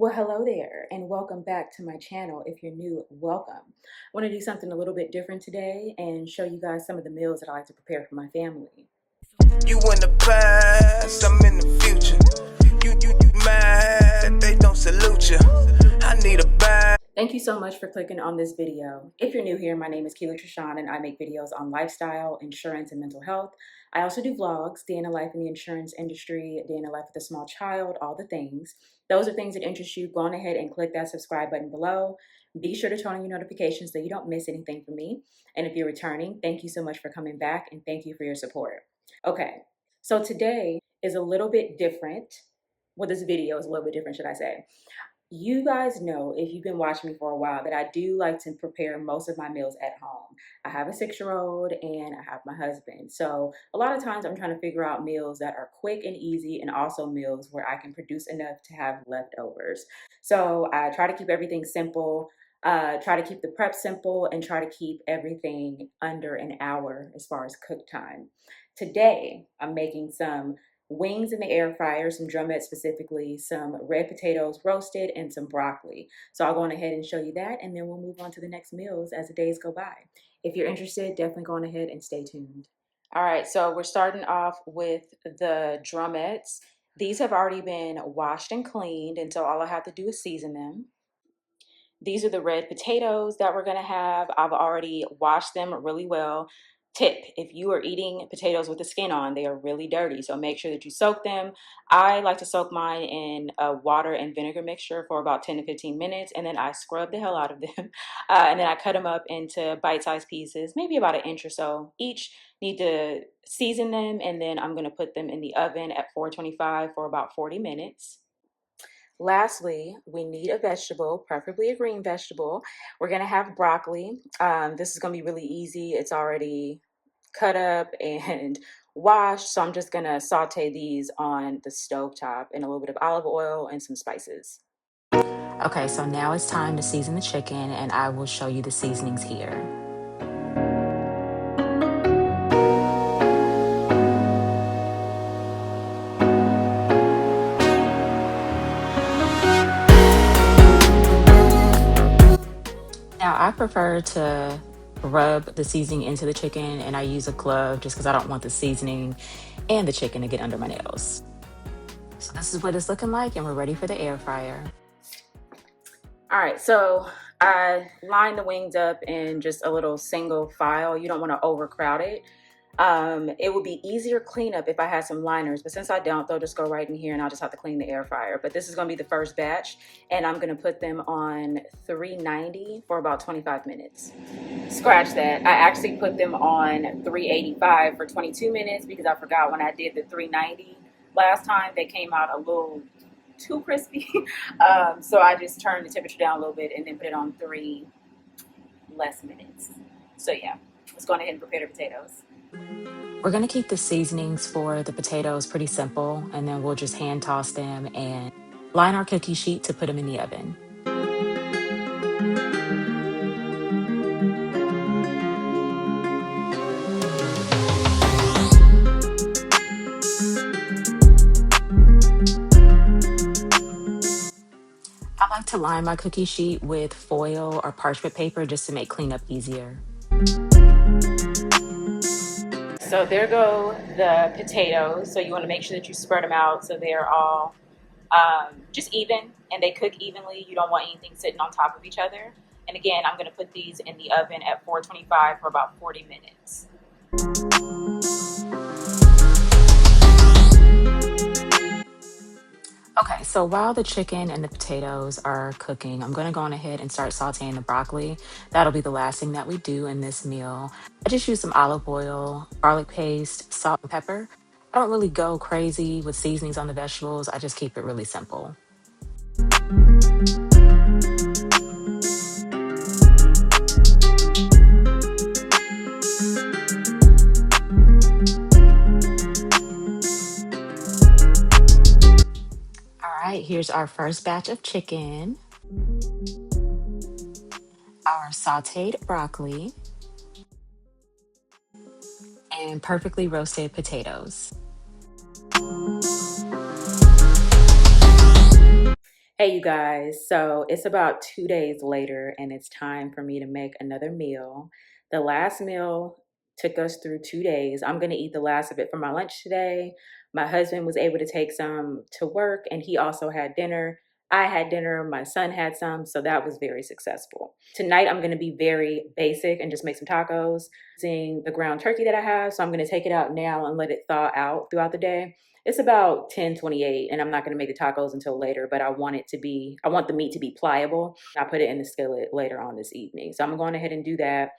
Well, hello there, and welcome back to my channel. If you're new, welcome. I want to do something a little bit different today and show you guys some of the meals that I like to prepare for my family. You in the past, I'm in the future. You mad that they don't salute you. I need a bag. Thank you so much for clicking on this video. If you're new here, my name is Keela Trishan and I make videos on lifestyle, insurance, and mental health. I also do vlogs, day in the life in the insurance industry, day in the life with a small child, all the things. Those are things that interest you. Go on ahead and click that subscribe button below. Be sure to turn on your notifications so you don't miss anything from me. And if you're returning, thank you so much for coming back and thank you for your support. Okay, so today is a little bit different. Well, this video is a little bit different, should I say. You guys know, if you've been watching me for a while, that I do like to prepare most of my meals at home. I have a 6-year-old and I have my husband. So a lot of times I'm trying to figure out meals that are quick and easy and also meals where I can produce enough to have leftovers. So I try to keep everything simple, try to keep the prep simple, and try to keep everything under an hour as far as cook time. Today, I'm making some wings in the air fryer, some drumettes specifically, some red potatoes roasted, and some broccoli. So I'll go on ahead and show you that, and then we'll move on to the next meals as the days go by. If you're interested, definitely go on ahead and stay tuned. All right, so we're starting off with the drumettes. These have already been washed and cleaned, and so all I have to do is season them. These are the red potatoes that we're gonna have. I've already washed them really well. Tip, if you are eating potatoes with the skin on, they are really dirty, so make sure that you soak them. I like to soak mine in a water and vinegar mixture for about 10 to 15 minutes, and then I scrub the hell out of them. And then I cut them up into bite-sized pieces, maybe about an inch or so each. Need to season them, and then I'm gonna put them in the oven at 425 for about 40 minutes. Lastly, we need a vegetable, preferably a green vegetable. We're gonna have broccoli. This is gonna be really easy. It's already cut up and washed, so I'm just gonna saute these on the stovetop in a little bit of olive oil and some spices. Okay, so now it's time to season the chicken, and I will show you the seasonings here. Now, I prefer to rub the seasoning into the chicken, and I use a glove just because I don't want the seasoning and the chicken to get under my nails. So this is what it's looking like, and we're ready for the air fryer. All right, so I line the wings up in just a little single file. You don't want to overcrowd it. It would be easier cleanup if I had some liners, but since I don't, they'll just go right in here and I'll just have to clean the air fryer. But this is gonna be the first batch, and I'm gonna put them on 390 for about 25 minutes. Scratch that. I actually put them on 385 for 22 minutes because I forgot when I did the 390 last time, they came out a little too crispy. So I just turned the temperature down a little bit and then put it on 3 less minutes. So yeah, let's go ahead and prepare the potatoes. We're gonna keep the seasonings for the potatoes pretty simple, and then we'll just hand toss them and line our cookie sheet to put them in the oven. I like to line my cookie sheet with foil or parchment paper just to make cleanup easier. So there go the potatoes. So you want to make sure that you spread them out so they're all just even and they cook evenly. You don't want anything sitting on top of each other. And again, I'm going to put these in the oven at 425 for about 40 minutes. Okay, so while the chicken and the potatoes are cooking, I'm gonna go on ahead and start sauteing the broccoli. That'll be the last thing that we do in this meal. I just use some olive oil, garlic paste, salt, and pepper. I don't really go crazy with seasonings on the vegetables. I just keep it really simple. All right, here's our first batch of chicken, our sauteed broccoli, and perfectly roasted potatoes. Hey, you guys. So it's about 2 days later, and it's time for me to make another meal. The last meal took us through 2 days. I'm going to eat the last of it for my lunch today. My husband was able to take some to work, and he also had dinner. I had dinner, my son had some, so that was very successful. Tonight, I'm going to be very basic and just make some tacos using the ground turkey that I have. So I'm going to take it out now and let it thaw out throughout the day. It's about 10:28, and I'm not going to make the tacos until later, but I want the meat to be pliable. I put it in the skillet later on this evening. So I'm going ahead and do that.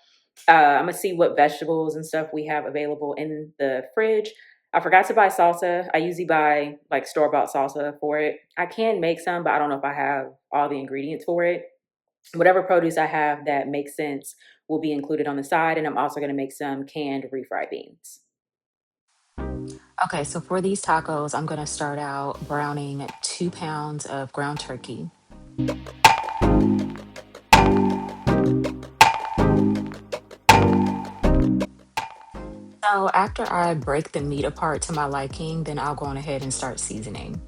I'm going to see what vegetables and stuff we have available in the fridge. I forgot to buy salsa. I usually buy like store-bought salsa for it. I can make some, but I don't know if I have all the ingredients for it. Whatever produce I have that makes sense will be included on the side, and I'm also going to make some canned refried beans. Okay, so for these tacos, I'm gonna start out browning 2 pounds of ground turkey. So after I break the meat apart to my liking, then I'll go on ahead and start seasoning.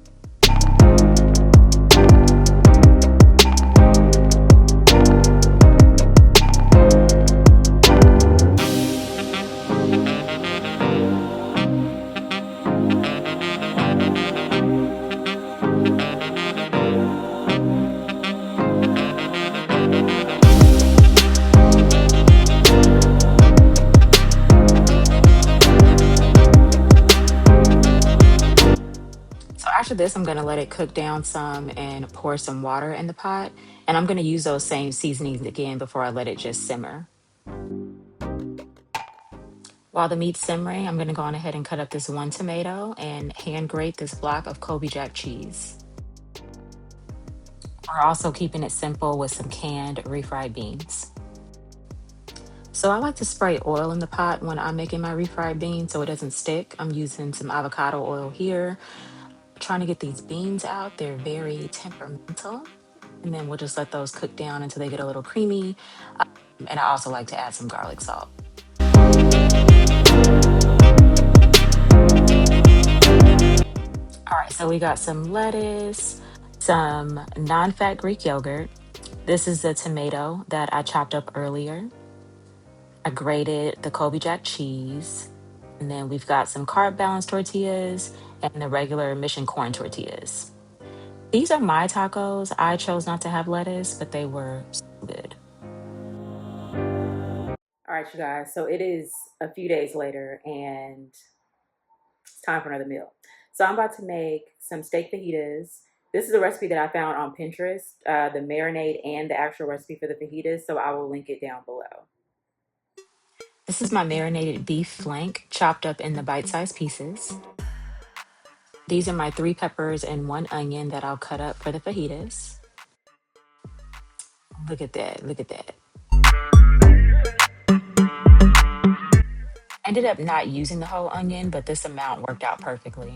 So after this, I'm gonna let it cook down some and pour some water in the pot. And I'm gonna use those same seasonings again before I let it just simmer. While the meat's simmering, I'm gonna go on ahead and cut up this one tomato and hand grate this block of Colby Jack cheese. We're also keeping it simple with some canned refried beans. So I like to spray oil in the pot when I'm making my refried beans so it doesn't stick. I'm using some avocado oil here. Trying to get these beans out. They're very temperamental. And then we'll just let those cook down until they get a little creamy. And I also like to add some garlic salt. All right, so we got some lettuce, some non-fat Greek yogurt. This is the tomato that I chopped up earlier. I grated the Colby Jack cheese. And then we've got some carb balanced tortillas and the regular mission corn tortillas. These are my tacos. I chose not to have lettuce, but they were so good. All right, you guys. So it is a few days later, and it's time for another meal. So I'm about to make some steak fajitas. This is a recipe that I found on Pinterest, the marinade and the actual recipe for the fajitas. So I will link it down below. This is my marinated beef flank chopped up in the bite sized pieces. These are my 3 peppers and 1 onion that I'll cut up for the fajitas. Look at that. Look at that. Ended up not using the whole onion, but this amount worked out perfectly.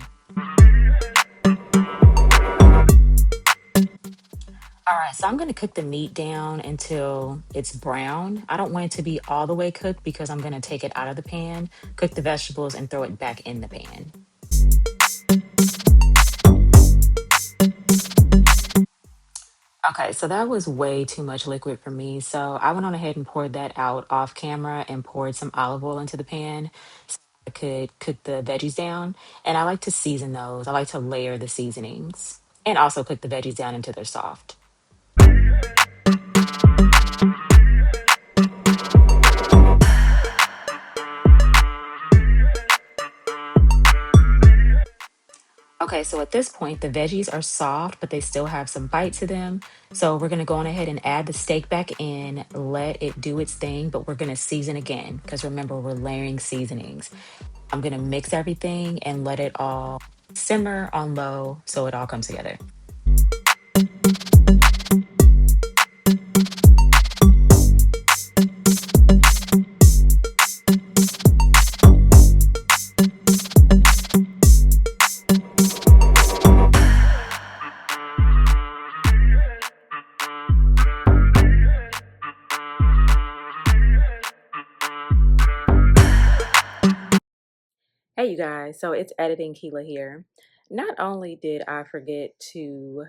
All right, so I'm going to cook the meat down until it's brown. I don't want it to be all the way cooked because I'm going to take it out of the pan, cook the vegetables, and throw it back in the pan. Okay, so that was way too much liquid for me. So I went on ahead and poured that out off camera and poured some olive oil into the pan so I could cook the veggies down. And I like to season those. I like to layer the seasonings and also cook the veggies down until they're soft. Okay, so at this point, the veggies are soft, but they still have some bite to them. So we're gonna go on ahead and add the steak back in, let it do its thing, but we're gonna season again because remember, we're layering seasonings. I'm gonna mix everything and let it all simmer on low so it all comes together. Hey, you guys. So it's editing Keela here. Not only did I forget to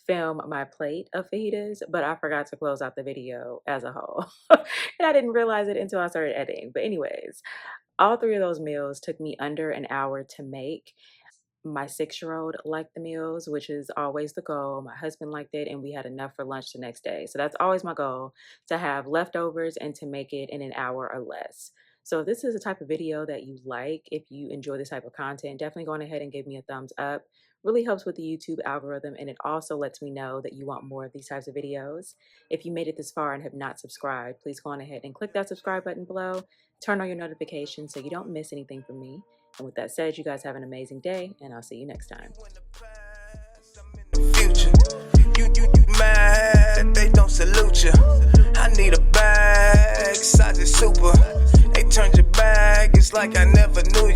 film my plate of fajitas, but I forgot to close out the video as a whole. And I didn't realize it until I started editing. But anyways, all three of those meals took me under an hour to make. My 6-year-old liked the meals, which is always the goal. My husband liked it, and we had enough for lunch the next day. So that's always my goal, to have leftovers and to make it in an hour or less. So if this is the type of video that you like, if you enjoy this type of content, definitely go on ahead and give me a thumbs up. Really helps with the YouTube algorithm, and it also lets me know that you want more of these types of videos. If you made it this far and have not subscribed, please go on ahead and click that subscribe button below. Turn on your notifications so you don't miss anything from me. And with that said, you guys have an amazing day, and I'll see you next time. Future, you mad that they don't salute you. I need a bag, size is super. They turned your bag, it's like I never knew you.